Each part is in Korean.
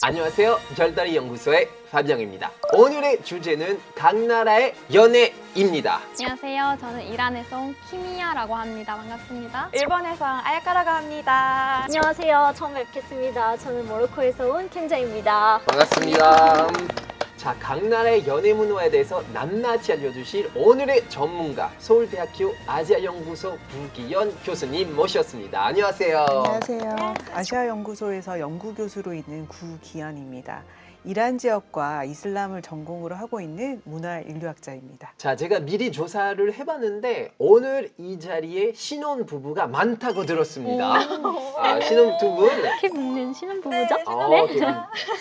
안녕하세요. 별다리 연구소의 파병입니다. 오늘의 주제는 각 나라의 연애입니다. 안녕하세요. 저는 이란에서 온 키미야라고 합니다. 반갑습니다. 일본에서 아야카라고 합니다. 안녕하세요. 처음 뵙겠습니다. 저는 모로코에서 온 켄자입니다. 반갑습니다. 자, 각 나라의 연애 문화에 대해서 낱낱이 알려주실 오늘의 전문가 서울대학교 아시아연구소 부기현 교수님 모셨습니다. 안녕하세요. 안녕하세요. 아시아연구소에서 연구교수로 있는 구기현입니다. 이란 지역과 이슬람을 전공으로 하고 있는 문화인류학자입니다. 자, 제가 미리 조사를 해봤는데 오늘 이 자리에 신혼 부부가 많다고 들었습니다. 신혼 두 분. 이렇게 묻는 신혼부부죠?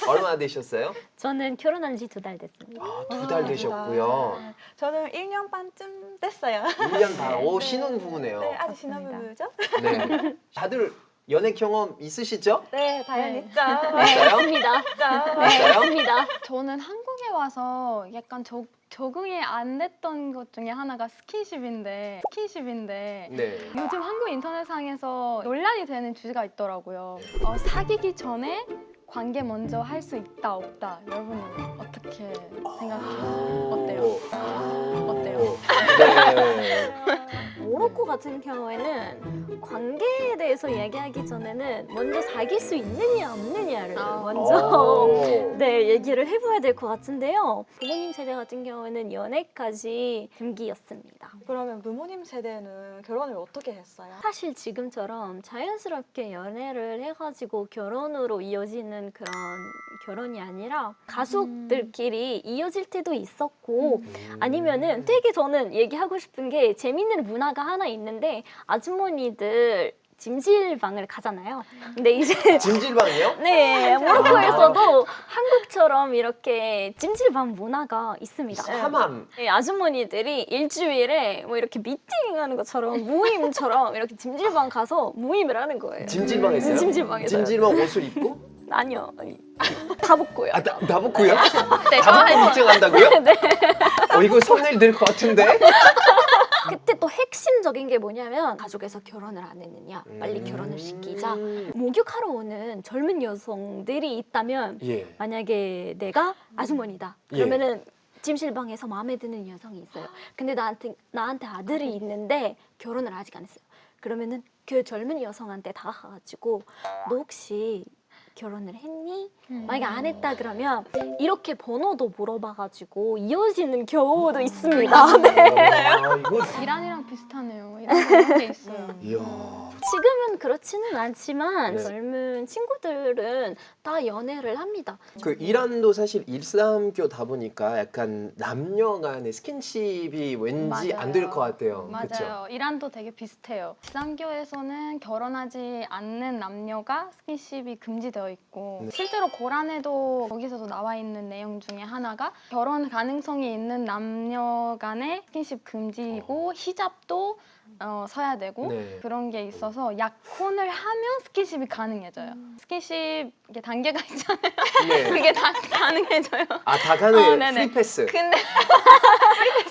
얼마나 되셨어요? 저는 결혼한 지 2달 됐습니다. 2달 되셨고요. 저는 1년 반쯤 됐어요. 1년 반. 오, 신혼 부부네요. 네, 아직 신혼부부죠? 네. 다들 연애 경험 있으시죠? 네, 당연히 네. 있죠. 있어요? 맞습니다. 있어요? 맞습니다. 저는 한국에 와서 약간 적응이 안 됐던 것 중에 하나가 스킨십인데 네. 요즘 한국 인터넷상에서 논란이 되는 주제가 있더라고요. 사귀기 전에 관계 먼저 할 수 있다 없다. 여러분은 어떻게 생각해요? 어때요? 어때요? 네. 모로코 같은 경우에는 관계에 대해서 얘기하기 전에는 먼저 사귈 수 있느냐 없느냐를 먼저 네, 얘기를 해봐야 될 것 같은데요. 부모님 세대 같은 경우에는 연애까지 금기였습니다. 그러면 부모님 세대는 결혼을 어떻게 했어요? 사실 지금처럼 자연스럽게 연애를 해가지고 결혼으로 이어지는 그런 결혼이 아니라 가족들끼리 이어질 때도 있었고 아니면은 되게 저는 얘기하고 싶은 게 재밌는 문화가 하나 있는데 아주머니들 찜질방을 가잖아요. 근데 이제 찜질방이요? 네, 모로코에서도 한국처럼 이렇게 찜질방 문화가 있습니다. 하맘. 네, 아주머니들이 일주일에 뭐 이렇게 미팅하는 것처럼 모임처럼 이렇게 찜질방 가서 모임을 하는 거예요. 찜질방에서요? 찜질방에서요. 찜질방 옷을 입고? 아니요, 다 벗고요. 다 벗고요? 네, 다 벗고 미팅한다고요? 네. 이거 썸네일 될 것 같은데? 그때 또 핵심적인 게 뭐냐면 가족에서 결혼을 안 했느냐, 빨리 결혼을 시키자. 목욕하러 오는 젊은 여성들이 있다면 예. 만약에 내가 아주머니다. 그러면은 찜질방에서 마음에 드는 여성이 있어요. 근데 나한테 아들이 있는데 결혼을 아직 안 했어요. 그러면은 그 젊은 여성한테 다가가가지고 너 혹시 결혼을 했니? 만약에 안 했다 그러면 이렇게 번호도 물어봐가지고 이어지는 경우도 있습니다. 네. 이거 이란이랑 비슷하네요. 이란 게 있어요. 이야. 지금은 그렇지는 않지만 네. 젊은 친구들은 다 연애를 합니다. 그 이란도 사실 이슬람교다 보니까 약간 남녀 간의 스킨십이 왠지 안 될 것 같아요. 맞아요. 그쵸? 이란도 되게 비슷해요. 이슬람교에서는 결혼하지 않는 남녀가 스킨십이 금지되어 있고 네. 실제로 고란에도 거기서도 나와 있는 내용 중에 하나가 결혼 가능성이 있는 남녀 간의 스킨십 금지이고 히잡도 서야 되고 네. 그런 게 있어서 약혼을 하면 스킨십이 가능해져요. 스킨십 이게 단계가 있잖아요. 네. 그게 다 가능해져요. 다 가는 네네. 프리패스. 근데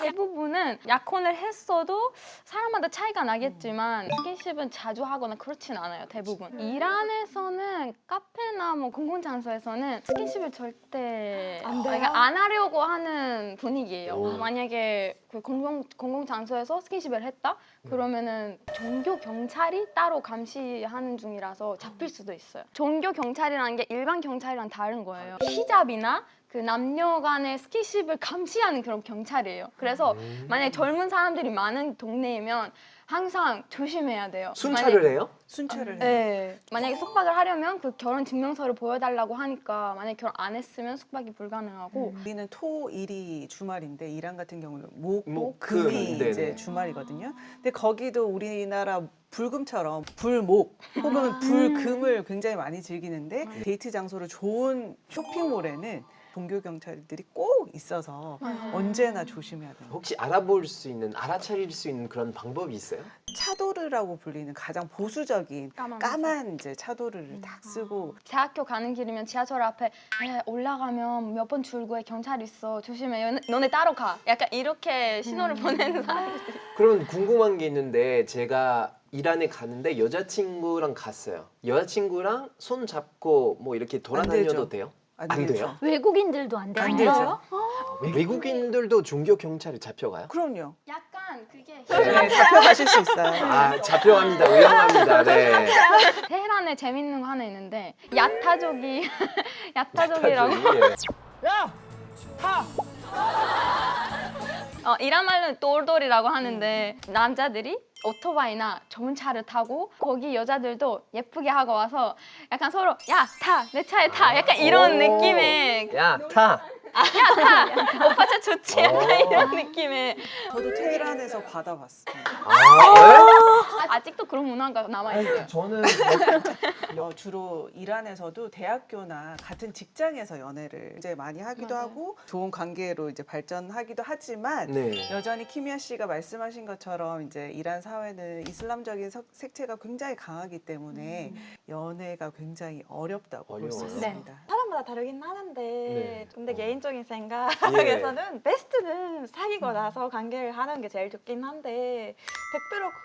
대부분은 약혼을 했어도 사람마다 차이가 나겠지만 스킨십은 자주 하거나 그렇진 않아요. 대부분. 이란에서는 카페나 뭐 공공장소에서는 스킨십을 절대 안 돼요? 그러니까 안 하려고 하는 분위기예요. 오. 만약에 그 공공장소에서 스킨십을 했다? 그러면은 종교 경찰이 따로 감시하는 중이라서 잡힐 수도 있어요. 종교 경찰이라는 게 일반 경찰이랑 다른 거예요. 히잡이나 그 남녀 간의 스킨십을 감시하는 그런 경찰이에요. 그래서 만약에 젊은 사람들이 많은 동네이면 항상 조심해야 돼요. 순찰을 해요? 순찰을 해요. 네. 만약에 숙박을 하려면 그 결혼 증명서를 보여달라고 하니까 만약에 결혼 안 했으면 숙박이 불가능하고 우리는 토, 일이 주말인데 이란 같은 경우는 목, 목, 금이 금, 이제 네네. 주말이거든요. 근데 거기도 우리나라 불금처럼 불목 혹은 불금을 굉장히 많이 즐기는데 데이트 장소로 좋은 쇼핑몰에는 종교 경찰들이 꼭 있어서 언제나 조심해야 돼요. 혹시 알아차릴 수 있는 그런 방법이 있어요? 차도르라고 불리는 가장 보수적인 까만 까만 이제 차도르를 딱 쓰고 대학교 가는 길이면 지하철 앞에 올라가면 몇 번 출구에 경찰 있어 조심해 너네 따로 가 약간 이렇게 신호를 보내는 사람들이 그럼 궁금한 게 있는데 제가 이란에 갔는데 여자친구랑 갔어요. 여자친구랑 손 잡고 뭐 이렇게 돌아다녀도 되죠. 돼요? 안 돼요? 외국인들도 안 안 되는데요. 되죠. 외국인들도 종교 경찰에 잡혀가요? 그럼요. 약간 그게 네, 잡혀가실 수 있어요. 아, 잡혀갑니다. 위험합니다. 네. 테헤란에 재밌는 거 하나 있는데 야타족이 야타족이라고 예. 이란 말로는 똘똘이라고 하는데 남자들이 오토바이나 좋은 차를 타고 거기 여자들도 예쁘게 하고 와서 약간 서로 야 타 내 차에 타 약간 이런 오. 느낌의 야, 타. 오빠 차 좋지 약간 이런 느낌의 저도 테헤란에서 받아봤어요. 아직도 그런 문화가 남아 있어요. 저는 주로 이란에서도 대학교나 같은 직장에서 연애를 이제 많이 하기도 맞아요. 하고 좋은 관계로 이제 발전하기도 하지만 네. 여전히 키미아 씨가 말씀하신 것처럼 이제 이란 사회는 이슬람적인 색채가 굉장히 강하기 때문에 연애가 굉장히 어렵다고 볼 수 어려워요. 있습니다. 사람마다 다르긴 하는데 네. 근데 어. 개인적인 생각에서는 베스트는 사귀고 나서 관계를 하는 게 제일 좋긴 한데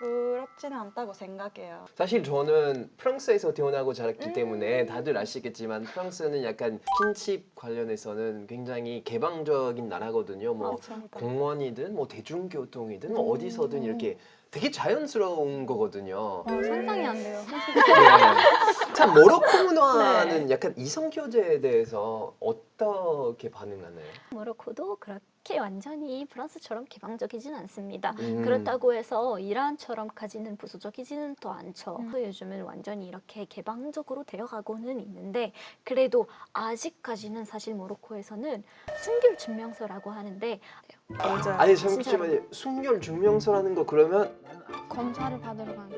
100% 그렇지는 않다고 생각해요. 사실 저는 프랑스에서 태어나고 자랐기 때문에 다들 아시겠지만 프랑스는 약간 킨십 관련해서는 굉장히 개방적인 나라거든요. 뭐 맞습니다. 공원이든 뭐 대중교통이든 뭐 어디서든 이렇게 되게 자연스러운 거거든요. 상상이 안 돼요. 네. 참 모로코 문화는 약간 이성 교제에 대해서 어떻게 반응하나요? 모로코도 그렇게 완전히 프랑스처럼 개방적이진 않습니다. 음. 그렇다고 해서 이란처럼까지는 보수적이지는 또 않죠. 요즘은 완전히 이렇게 개방적으로 되어가고는 있는데 그래도 아직까지는 사실 모로코에서는 순결 증명서라고 하는데 여자 아니 잠시만요. 순결 증명서라는 거 그러면 검사를 받으러 간.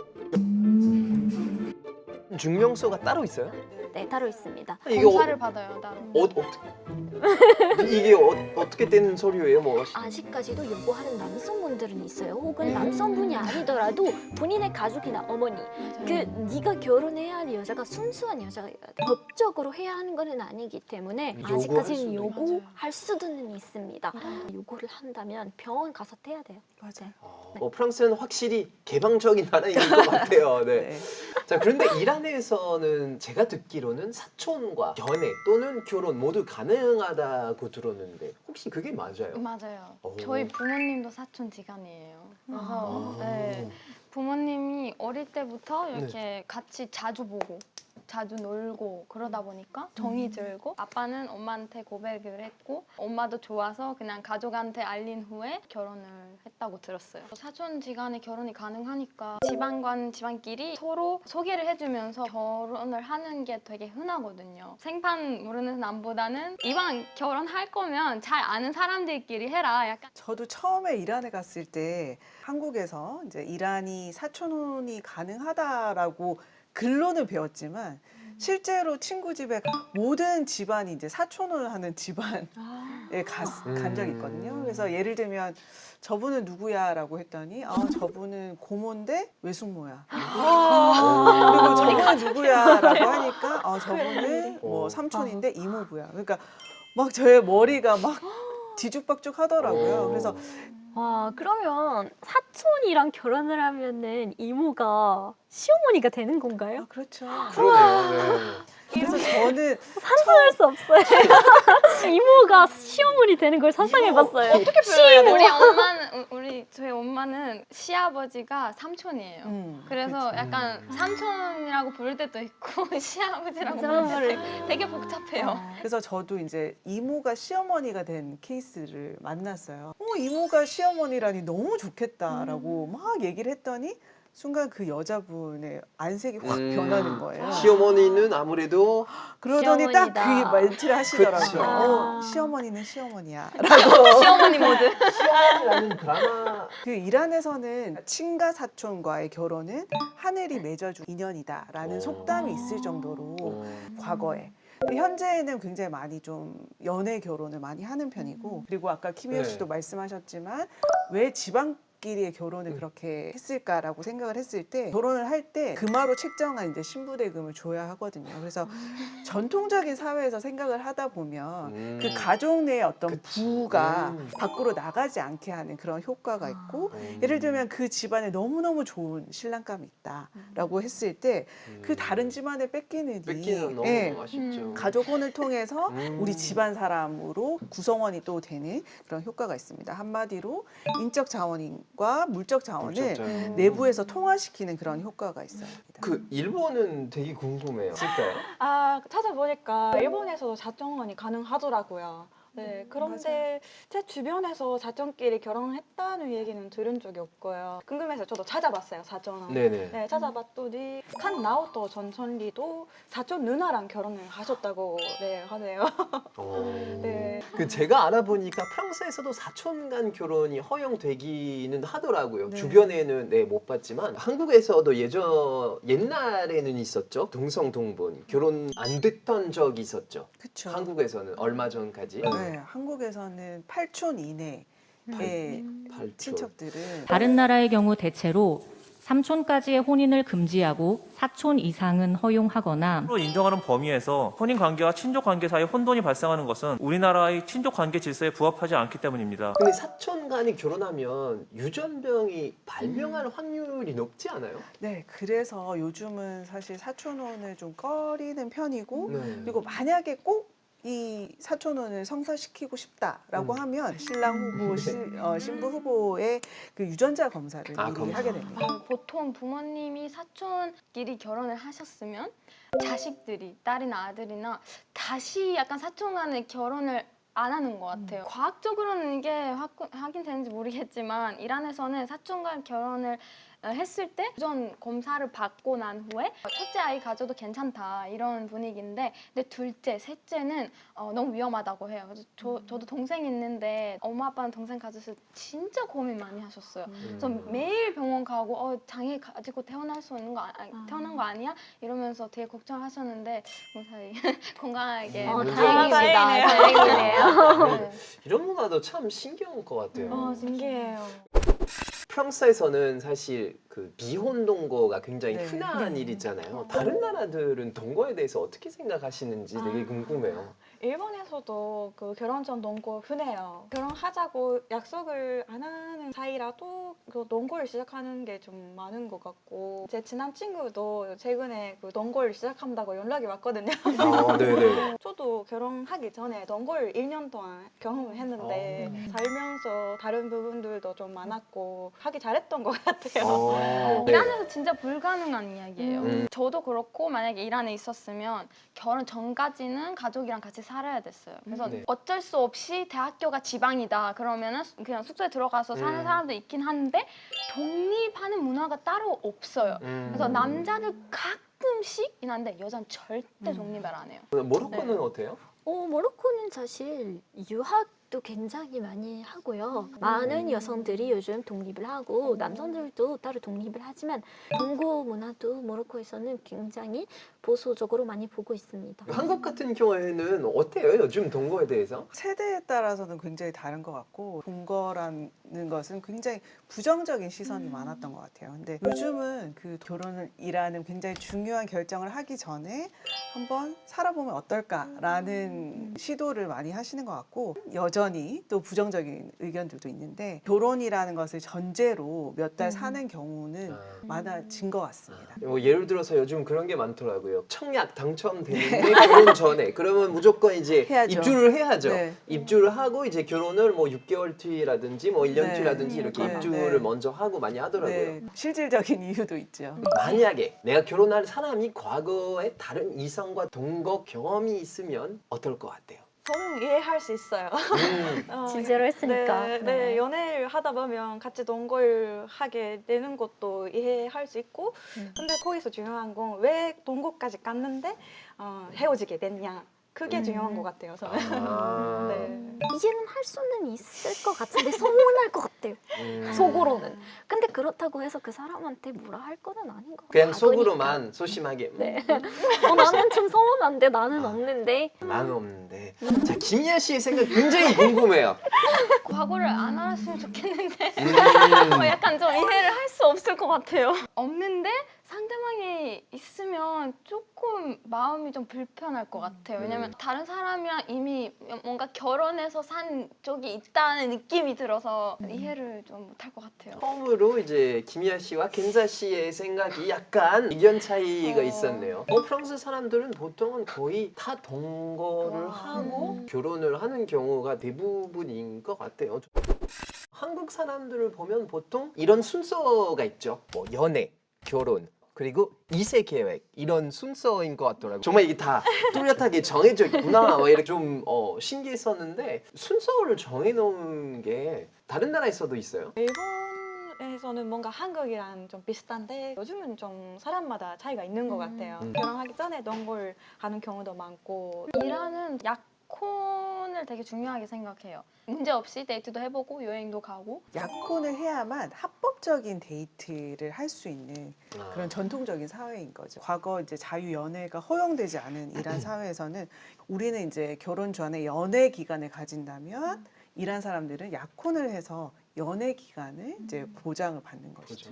증명서가 따로 있어요? 네, 따로 있습니다. 이게 검사를 받아요 따로. 이게 어떻게 되는 서류예요? 뭐 아직까지도 요구하는 남성분들은 있어요. 혹은 남성분이 아니더라도 본인의 가족이나 어머니 그 네가 결혼해야 할 여자가 순수한 여자가 법적으로 해야 하는 거는 아니기 때문에 요구할 아직까지는 수도 요구할 수는 있습니다. 요구를 한다면 병원 가서 떼야 돼요. 맞아요. 프랑스는 확실히 개방적인 나라인 것 같아요. 네. 네. 자, 그런데 이란에서는 제가 듣기로는 사촌과 연애 또는 결혼 모두 가능하다고 들었는데 혹시 그게 맞아요? 맞아요. 오. 저희 부모님도 사촌지간이에요. 그래서 아. 네, 부모님이 어릴 때부터 이렇게 같이 자주 보고 자주 놀고 그러다 보니까 정이 들고 아빠는 엄마한테 고백을 했고 엄마도 좋아서 그냥 가족한테 알린 후에 결혼을 했다고 들었어요. 사촌지간에 결혼이 가능하니까 집안과 집안끼리 서로 소개를 해주면서 결혼을 하는 게 되게 흔하거든요. 생판 모르는 남보다는 이왕 결혼할 거면 잘 아는 사람들끼리 해라. 약간 저도 처음에 이란에 갔을 때 한국에서 이제 이란이 사촌혼이 가능하다라고 글로는 배웠지만 실제로 친구 집에 모든 집안이 이제 사촌혼을 하는 집안에 간 적이 있거든요. 그래서 예를 들면 저분은 누구야라고 했더니 저분은 고모인데 외숙모야. 그리고 저분은 누구야라고 하니까 저분은 뭐 삼촌인데 이모부야. 그러니까 막 저의 머리가 막 뒤죽박죽 하더라고요. 그래서 와, 그러면 사촌이랑 결혼을 하면은 이모가 시어머니가 되는 건가요? 그렇죠. 그러네요. 네. 그래서 저는 상상할 수 없어요. 이모가 시어머니 되는 걸 상상해봤어요. 어떻게 표현해야 돼? 저희 엄마는 시아버지가 삼촌이에요. 그래서 그렇죠. 약간 삼촌이라고 부를 때도 있고 시아버지라고 부를 때도 있고 되게 복잡해요. 그래서 저도 이제 이모가 시어머니가 된 케이스를 만났어요. 이모가 시어머니라니 너무 좋겠다라고 막 얘기를 했더니 순간 그 여자분의 안색이 확 변하는 거예요. 시어머니는 아무래도 그러더니 딱 그 시어머니다. 멘트를 하시더라고요. 그쵸. 시어머니는 시어머니야. 라고. 시어머니 모드. 시어머니라는 드라마 그 이란에서는 친가 사촌과의 결혼은 하늘이 맺어준 인연이다라는 오. 속담이 있을 정도로 과거에. 근데 현재는 굉장히 많이 좀 연애 결혼을 많이 하는 편이고 그리고 아까 키미아 씨도 네. 말씀하셨지만 왜 지방 가족끼리의 결혼을 그렇게 했을까라고 생각을 했을 때 결혼을 할 때 금화로 책정한 이제 신부대금을 줘야 하거든요. 그래서 전통적인 사회에서 생각을 하다 보면 그 가족 내의 어떤 그치. 부가 밖으로 나가지 않게 하는 그런 효과가 있고 예를 들면 그 집안에 너무너무 좋은 신랑감이 있다라고 했을 때 그 다른 집안에 뺏기는 뺏기는 너무 예, 아쉽죠. 가족 혼을 통해서 우리 음. 집안 사람으로 구성원이 또 되는 그런 효과가 있습니다. 한마디로 인적 자원과 물적 자원을 물적자원. 내부에서 통화시키는 그런 효과가 있어요. 그 일본은 되게 궁금해요. 있을까요? 아, 찾아보니까 일본에서도 사정원이 가능하더라고요. 네, 그런데 제 주변에서 사촌끼리 결혼했다는 얘기는 들은 적이 없고요. 궁금해서 저도 찾아봤어요, 사전. 네네. 네, 찾아봤더니 칸 나오토 전천리도 사촌 누나랑 결혼을 하셨다고 네, 하네요. 네. 그 제가 알아보니까 프랑스에서도 사촌 간 결혼이 허용되기는 하더라고요. 네. 주변에는 네, 못 봤지만 한국에서도 옛날에는 있었죠. 동성 동본 결혼 안 됐던 적이 있었죠. 그렇죠. 한국에서는 얼마 전까지. 네, 한국에서는 8촌 이내의 팔촌. 친척들은 다른 나라의 경우 대체로 3촌까지의 혼인을 금지하고 4촌 이상은 허용하거나 로 인정하는 범위에서 혼인 관계와 친족 관계 사이 혼돈이 발생하는 것은 우리나라의 친족 관계 질서에 부합하지 않기 때문입니다. 근데 사촌 간이 결혼하면 유전병이 발병할 확률이 높지 않아요? 네, 그래서 요즘은 사실 사촌혼을 좀 꺼리는 편이고 네. 그리고 만약에 꼭 이 사촌혼을 성사시키고 싶다라고 하면 신랑 후보, 신부 후보의 그 유전자 검사를 아, 미리 검사. 하게 됩니다. 보통 부모님이 사촌끼리 결혼을 하셨으면 자식들이 딸이나 아들이나 다시 약간 사촌 간의 결혼을 안 하는 것 같아요. 과학적으로는 이게 확인되는지 모르겠지만 이란에서는 사촌 간 결혼을 했을 때 유전 검사를 받고 난 후에 첫째 아이 가져도 괜찮다 이런 분위기인데 근데 둘째, 셋째는 너무 위험하다고 해요. 그래서 저도 동생이 있는데 엄마 아빠는 동생 가졌을 때 진짜 고민 많이 하셨어요. 그래서 매일 병원 가고 장애 가지고 태어날 수 있는 거 태어난 거 아니야? 이러면서 되게 걱정하셨는데 무사히 건강하게 다행입니다. 다행이네요. 다행이네요. 네. 이런 문화도 참 신기한 것 같아요. 신기해요. 프랑스에서는 사실 그 비혼 동거가 굉장히 네. 흔한 일이잖아요. 다른 나라들은 동거에 대해서 어떻게 생각하시는지 되게 궁금해요. 일본에서도 그 결혼 전 농고 흔해요. 결혼하자고 약속을 안 하는 사이라도 그 농고를 시작하는 게 좀 많은 것 같고 제 친한 친구도 최근에 그 농고를 시작한다고 연락이 왔거든요. 아, 네네. 저도 결혼하기 전에 농고를 1년 동안 경험을 했는데 살면서 다른 부분들도 좀 많았고 하기 잘했던 것 같아요. 네. 이란에서 진짜 불가능한 이야기예요. 음. 저도 그렇고 만약에 이란에 있었으면 결혼 전까지는 가족이랑 같이 살아야 됐어요. 그래서 네. 어쩔 수 없이 대학교가 지방이다 그러면은 그냥 숙소에 들어가서 사는 사람도 있긴 한데 독립하는 문화가 따로 없어요. 그래서 남자들 가끔씩이긴 한데 여자는 절대 독립을 안 해요. 모로코는 어때요? 모로코는 사실 유학도 굉장히 많이 하고요. 많은 여성들이 요즘 독립을 하고 남성들도 따로 독립을 하지만 동거 문화도 모로코에서는 굉장히 보수적으로 많이 보고 있습니다. 한국 같은 경우에는 어때요? 요즘 동거에 대해서? 세대에 따라서는 굉장히 다른 것 같고 동거라는 것은 굉장히 부정적인 시선이 많았던 것 같아요. 근데 요즘은 그 결혼이라는 굉장히 중요한 결정을 하기 전에 한번 살아보면 어떨까라는 시도를 많이 하시는 것 같고 여전히 또 부정적인 의견들도 있는데 결혼이라는 것을 전제로 몇 달 사는 경우는 많아진 것 같습니다. 뭐 예를 들어서 요즘 그런 게 많더라고요. 청약 당첨되는데 결혼 전에 그러면 무조건 이제 해야죠. 입주를 해야죠. 네. 입주를 하고 이제 결혼을 뭐 6개월 뒤라든지 뭐 1년 네. 뒤라든지 이렇게 네. 입주를 네. 먼저 하고 많이 하더라고요. 네, 실질적인 이유도 있죠. 만약에 내가 결혼할 사람이 과거에 다른 이성과 동거 경험이 있으면 어떨 것 같아요? 저는 이해할 수 있어요. 진짜로 했으니까. 네, 연애를 하다 보면 같이 동거를 하게 되는 것도 이해할 수 있고 근데 거기서 중요한 건 왜 동거까지 갔는데 헤어지게 됐냐 그게 중요한 것 같아요. 저는. 아. 네. 이해는 할 수는 있을 것 같은데 서운할 것 같아요. 속으로는. 근데 그렇다고 해서 그 사람한테 뭐라 할 거는 아닌 것 같아요. 그냥 속으로만 소심하게. 네. 나는 좀 서운한데 나는 없는데. 나는 없는데. 자, 김희아 씨의 생각 굉장히 궁금해요. 과거를 안 알았으면 좋겠는데 음. 약간 좀 이해를 할 수 없을 것 같아요. 없는데 상대방이 있으면 조금 마음이 좀 불편할 것 같아요. 왜냐면 다른 사람이랑 이미 뭔가 결혼해서 산 적이 있다는 느낌이 들어서 이해를 좀 못할 것 같아요. 처음으로 이제 김희아 씨와 켄자 씨의 생각이 약간 의견 차이가 있었네요. 프랑스 사람들은 보통은 거의 다 동거를 하고 결혼을 하는 경우가 대부분인 것 같아요. 한국 사람들을 보면 보통 이런 순서가 있죠. 뭐 연애, 결혼, 그리고 2세 계획 이런 순서인 것 같더라고요. 정말 이게 다 뚜렷하게 정해져 있구나 막 이렇게 좀 신기했었는데 순서를 정해놓은 게 다른 나라에서도 있어요. 일본에서는 뭔가 한국이랑 좀 비슷한데 요즘은 좀 사람마다 차이가 있는 것 같아요. 결혼하기 전에 동거를 하는 경우도 많고 이라는 약혼을 되게 중요하게 생각해요. 문제 없이 데이트도 해보고 여행도 가고. 약혼을 해야만 합법적인 데이트를 할 수 있는 그런 전통적인 사회인 거죠. 과거 이제 자유 연애가 허용되지 않은 이란 사회에서는 우리는 이제 결혼 전에 연애 기간을 가진다면 이란 사람들은 약혼을 해서 연애 기간을 이제 보장을 받는 것이죠.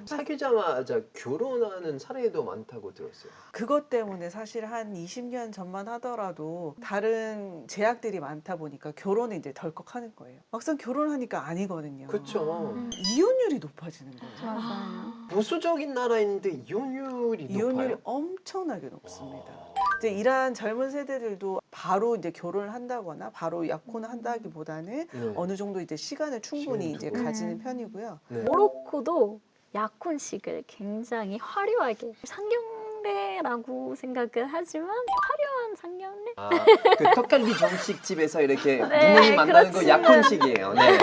사귀자마자 결혼하는 사례도 많다고 들었어요. 그것 때문에 사실 한 20년 전만 하더라도 다른 제약들이 많다 보니까 결혼을 이제 덜컥하는 거예요. 막상 결혼하니까 아니거든요. 그렇죠. 이혼율이 높아지는 거예요. 맞아요. 보수적인 나라인데 이혼율이 이혼율이 높아요? 엄청나게 높습니다. 이제 이란 젊은 세대들도 바로 이제 결혼을 한다거나 바로 약혼을 한다기보다는 네. 어느 정도 이제 시간을 충분히 시간을 이제 두고. 가지는 편이고요. 네. 모로코도 약혼식을 굉장히 화려하게 상견례라고 생각을 하지만 화려한 상견례? 아, 그 떡갈비 정식 집에서 이렇게 네, 부모님 만나는 거 그렇지만. 약혼식이에요. 네.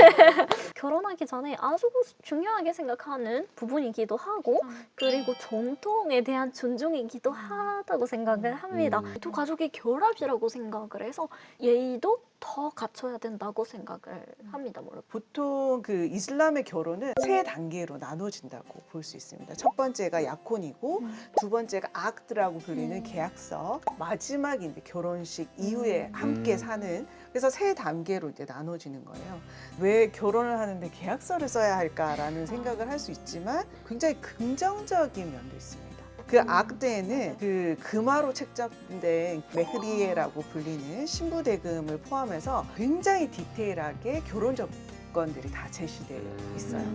결혼하기 전에 아주 중요하게 생각하는 부분이기도 하고 그리고 전통에 대한 존중이기도 하다고 생각을 합니다. 두 가족의 결합이라고 생각을 해서 예의도 더 갖춰야 된다고 생각을 합니다. 보통 그 이슬람의 결혼은 세 단계로 나눠진다고 볼 수 있습니다. 첫 번째가 약혼이고 두 번째가 악드라고 불리는 계약서, 마지막이 이제 결혼식 이후에 함께 사는, 그래서 세 단계로 이제 나눠지는 거예요. 왜 결혼을 하는데 계약서를 써야 할까라는 생각을 할 수 있지만 굉장히 긍정적인 면도 있습니다. 그 악드에는 그 금화로 책정된 메흐리에라고 불리는 신부 대금을 포함해서 굉장히 디테일하게 결혼 조건들이 다 제시되어 있어요.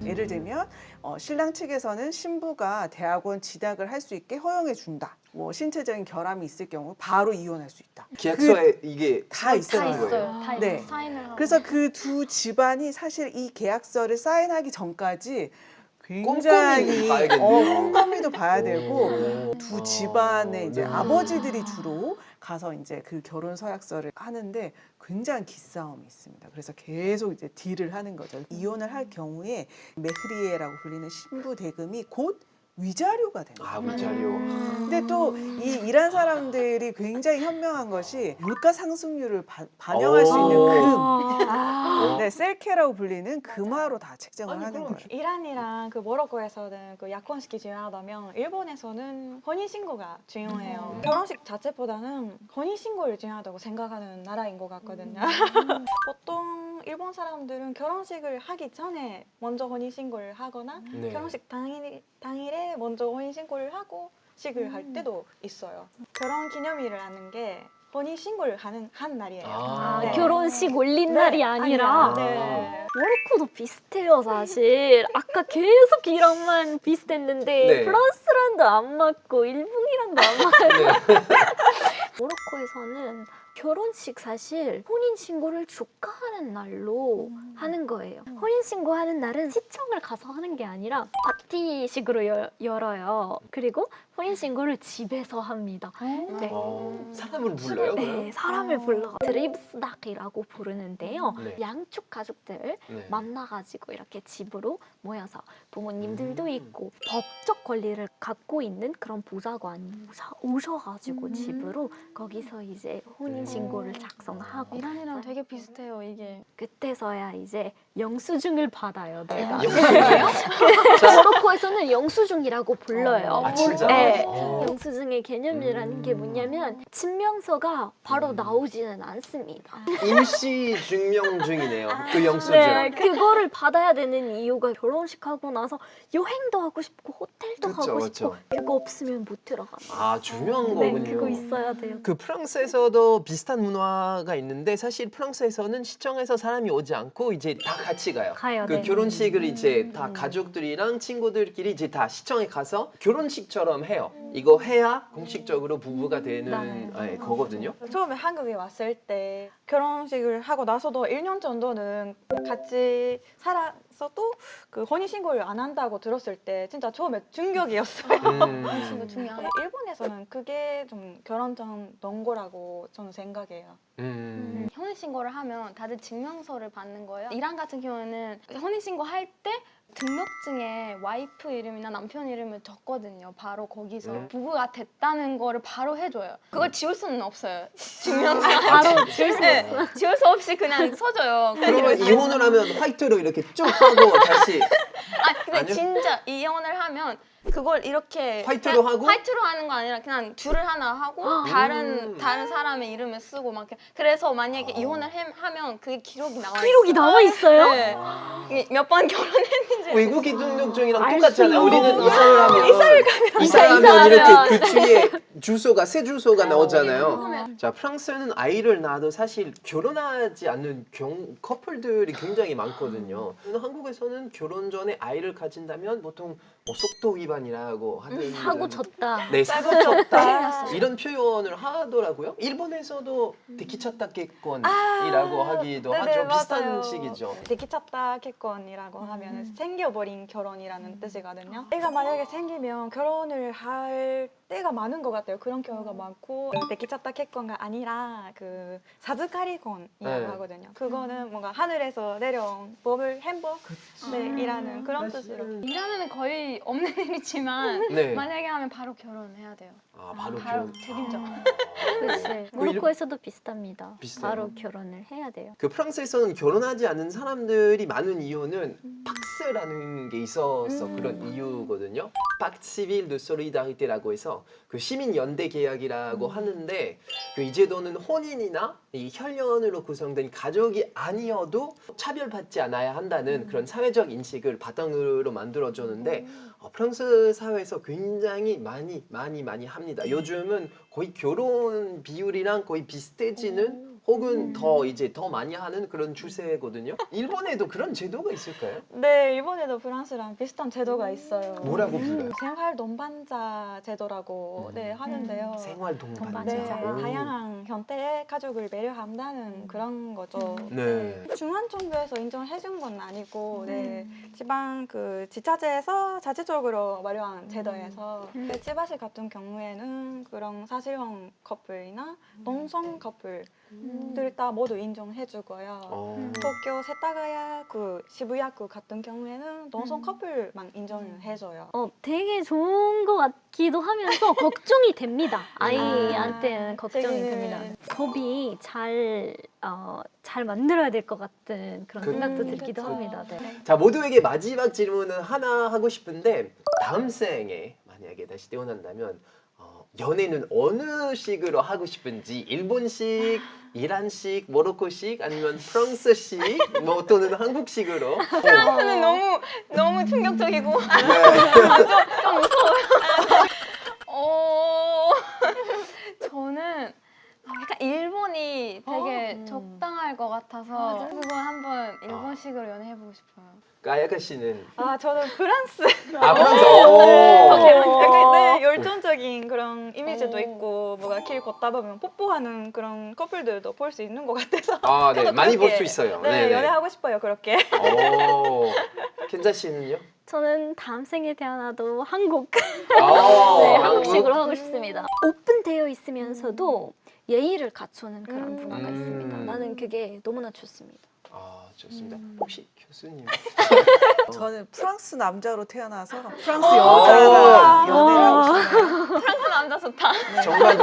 예를 들면 신랑 측에서는 신부가 대학원 진학을 할 수 있게 허용해 준다. 뭐 신체적인 결함이 있을 경우 바로 이혼할 수 있다. 계약서에 이게 다 다 있어요. 있어요. 다 네. 있어요. 사인을 하고. 그래서 그 두 집안이 사실 이 계약서를 사인하기 전까지 굉장히 꼼꼼히 봐야겠네요. 꼼꼼히도 봐야 되고 오. 두 집안의 이제 네. 아버지들이 주로 가서 이제 그 결혼 서약서를 하는데 굉장한 기싸움이 있습니다. 그래서 계속 이제 딜을 하는 거죠. 이혼을 할 경우에 메흐리에라고 불리는 신부 대금이 곧 위자료가 됩니다. 아, 위자료. 근데 또 이 이란 사람들이 굉장히 현명한 것이 물가 상승률을 반영할 수 있는 금, 네, 셀케라고 불리는 금화로 다 책정을 하는 거예요. 이란이랑 그 모로코에서는 그 약혼식이 중요하다면 일본에서는 혼인신고가 중요해요. 결혼식 자체보다는 혼인신고를 중요하다고 생각하는 나라인 것 같거든요. 보통 일본 사람들은 결혼식을 하기 전에 먼저 혼인신고를 하거나 네. 결혼식 당일에 먼저 혼인신고를 하고 식을 할 때도 있어요. 결혼기념일을 하는 게 혼인신고를 한 날이에요. 아. 네. 결혼식 올린 날이 아니라 네. 모로코도 비슷해요, 사실. 아까 계속 이란만 비슷했는데 네. 프랑스랑도 안 맞고 일본이랑도 안 맞고. 네. 모로코에서는 결혼식 사실 혼인 신고를 축하하는 날로 하는 거예요. 혼인 신고하는 날은 시청을 가서 하는 게 아니라 파티식으로 열어요. 그리고 혼인 신고를 집에서 합니다. 네. 사람을 불러요? 네, 그럼? 사람을 불러 드립스닥이라고 부르는데요. 네. 양쪽 가족들 네. 만나가지고 이렇게 집으로 모여서 부모님들도 음. 있고 법적 권리를 갖고 있는 그런 보좌관이 오셔가지고 집으로 거기서 이제 혼인 신고를 작성하고 이란이랑 되게 비슷해요 이게. 그때서야 이제 영수증을 받아요. 내가 영수증이요? 모로코에서는 영수증이라고 불러요. 아, 진짜? 네. 어. 영수증의 개념이라는 게 뭐냐면 증명서가 바로 나오지는 않습니다. 임시 증명증이네요. 그 영수증. 네, 그거를 받아야 되는 이유가 결혼식 하고 나서 여행도 하고 싶고 호텔도 그쵸, 가고 그쵸. 싶고 그거 없으면 못 들어가요. 아, 중요한 네, 거군요. 그거 있어야 돼요. 그 프랑스에서도 비슷한 문화가 있는데 사실 프랑스에서는 시청에서 사람이 오지 않고 이제 다 같이 가요. 가요, 그 네. 결혼식을 이제 다 가족들이랑 친구들끼리 이제 다 시청에 가서 결혼식처럼 해요. 이거 해야 공식적으로 부부가 되는 거거든요. 처음에 한국에 왔을 때 결혼식을 하고 나서도 1년 정도는 같이 살아서도 그 혼인신고를 안 한다고 들었을 때 진짜 처음에 충격이었어요. 이거 중요한. 네, 일본에서는 그게 좀 결혼 전 논거라고 저는 생각해요. 혼인 신고를 하면 다들 증명서를 받는 거예요. 이란 같은 경우는 혼인 신고 할 때 등록증에 와이프 이름이나 남편 이름을 적거든요. 바로 거기서 부부가 됐다는 거를 바로 해줘요. 그걸 지울 수는 없어요. 증명서 바로 지울 수 네, 지울 수 없이 그냥 써줘요. 그러면 이혼을 하면 화이트로 이렇게 쭉 하고 다시 근데 아니요? 진짜 이혼을 하면 그걸 이렇게 화이트로 그냥 하고? 화이트로 하는 거 아니라 그냥 줄을 하나 하고 다른 사람의 이름을 쓰고 막 이렇게. 그래서 만약에 이혼을 하면 그게 기록이 나와 있어요. 기록이 나와 있어요? 네. 몇 번 결혼했는지. 외국인 등록증이랑 알 똑같잖아요. 수 우리는 있는 이사를 하면 이사하면. 이렇게 그 뒤에 주소가 새 주소가 나오잖아요. 자, 프랑스는 아이를 낳아도 사실 결혼하지 않는 커플들이 굉장히 많거든요. 한국에서는 결혼 전에 아이를 가진다면 보통 뭐 속도 위반이라고 하든 사고 쳤다. 네, 사고 쳤다 이런 표현을 하더라고요. 일본에서도 데키차타 개권이라고 하기도 하죠. 비슷한 식이죠. 데키차타 개건이라고 하면 생겨버린 결혼이라는 뜻이거든요. 애가 만약에 생기면 결혼을 할 때가 많은 것 같아요. 그런 경우가 많고 데키차타 개건가 아니라 그 사즈카리건이라고 네. 하거든요. 그거는 뭔가 하늘에서 내려온 법을 행복이라는 그런 뜻으로. 이란에는 거의 없는 일이지만 네. 만약에 하면 바로 결혼해야 돼요. 아, 바로 바로 결혼. 책임져. 그치. 모로코에서도 비슷합니다. 비슷해요? 바로 결혼을 해야 돼요. 그 프랑스에서는 결혼하지 않는 사람들이 많은 이유는 팍스라는 게 있어서 그런 이유거든요. 팍트 시빌 드 소리다리테라고 해서 그 시민 연대 계약이라고 하는데 그 이제도는 혼인이나 이 혈연으로 구성된 가족이 아니어도 차별받지 않아야 한다는 그런 사회적 인식을 바탕으로 만들어줬는데 프랑스 사회에서 굉장히 많이 합니다. 요즘은 거의 결혼 비율이랑 거의 비슷해지는 혹은 더 많이 하는 그런 추세거든요. 일본에도 그런 제도가 있을까요? 네, 일본에도 프랑스랑 비슷한 제도가 있어요. 뭐라고 불러요? 생활 동반자 제도라고 네, 하는데요. 생활 동반자. 네, 오. 다양한 형태의 가족을 배려한다는 그런 거죠. 네. 중앙 정부에서 인정해 준 건 아니고 네, 지방 그 지자체에서 자체적으로 마련한 제도에서 츠바시 같은 경우에는 그런 사실혼 커플이나 동성 커플들 다 모두 인정해 주고요. 도쿄 세타가야구, 시부야구 같은 경우에는 동성 커플만 인정을 해줘요. 되게 좋은 것 같기도 하면서 걱정이 됩니다. 아이한테는 걱정이 되게는. 됩니다. 법이 잘 만들어야 될 것 같은 그런 생각도 들기도 합니다. 네. 자, 모두에게 마지막 질문은 하나 하고 싶은데 다음 생에 만약에 다시 태어난다면 연애는 어느 식으로 하고 싶은지 일본식, 이란식, 모로코식 아니면 프랑스식 뭐 또는 한국식으로 프랑스는 너무 충격적이고 좀 무서워요. 저는 약간 일본이 되게 적당할 것 같아서 그거 한번 일본식으로 연애해보고 싶어요. 아야카 씨는 아 저는 프랑스. 아 프랑스. 약간 네, 열정적인 그런 이미지도 오. 있고 뭐가 길 걷다 보면 뽀뽀하는 그런 커플들도 볼 수 있는 것 같아서 아, 네. 저도 많이 볼 그렇게, 수 있어요. 네, 네네. 연애하고 싶어요 그렇게. 오. 켄자 씨는요? 저는 다음 생에 태어나도 한국 아, 네, 한국? 한국식으로 하고 싶습니다. 오픈되어 있으면서도 예의를 갖추는 그런 문화가 음. 있습니다. 나는 그게 너무나 좋습니다. 아, 좋습니다. 혹시 교수님? 저는 프랑스 남자로 태어나서 프랑스 여자랑 연애를 하고 싶네요. 프랑스 남자 좋다. 정말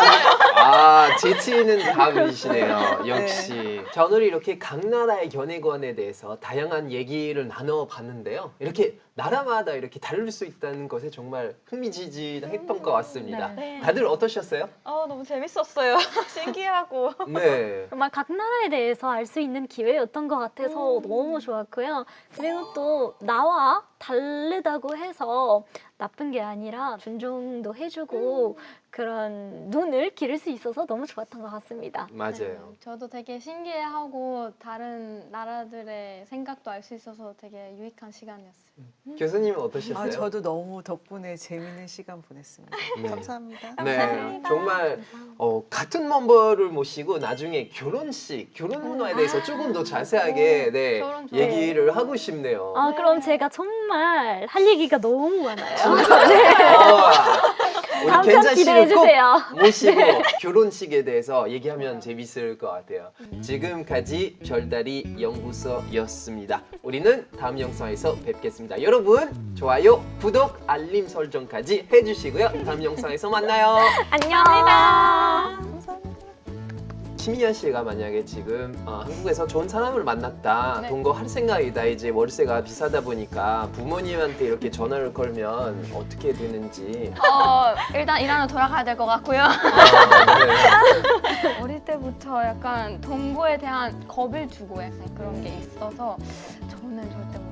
재치 있는 답이시네요. 역시. 자, 오늘 이렇게 각 나라의 연애관에 대해서 다양한 얘기를 나눠봤는데요. 이렇게 나라마다 이렇게 다를 수 있다는 것에 정말 흥미진진했던 것 같습니다. 네. 다들 어떠셨어요? 너무 재밌었어요. 신기하고. 네. 정말 각 나라에 대해서 알 수 있는 기회였던 것 같아서 너무 좋았고요. 그리고 또 나와 다르다고 해서 나쁜 게 아니라 존중도 해주고 그런 눈을 기를 수 있어서 너무 좋았던 것 같습니다. 맞아요. 저도 되게 신기해하고 다른 나라들의 생각도 알 수 있어서 되게 유익한 시간이었어요. 교수님은 어떠셨어요? 아, 저도 너무 덕분에 재밌는 시간 보냈습니다. 네. 감사합니다. 네, 정말 같은 멤버를 모시고 나중에 결혼 문화에 대해서 조금 더 자세하게 네, 결혼 좋아요. 얘기를 하고 싶네요. 아, 그럼 제가 정말 할 얘기가 너무 많아요. 우리 다음 켄자 편 씨를 꼭 기대해주세요. 모시고 결혼식에 대해서 얘기하면 재밌을 것 같아요. 지금까지 별다리 연구소였습니다. 우리는 다음 영상에서 뵙겠습니다. 여러분 좋아요, 구독, 알림 설정까지 해주시고요. 다음 영상에서 만나요. 안녕. 김희연 씨가 만약에 지금 한국에서 좋은 사람을 만났다, 네. 동거할 생각이다, 이제 월세가 비싸다 보니까 부모님한테 이렇게 전화를 걸면 어떻게 되는지. 일단 이란으로 돌아가야 될 것 같고요. 네. 어릴 때부터 약간 동거에 대한 겁을 주고 약간 그런 게 있어서 저는 절대 못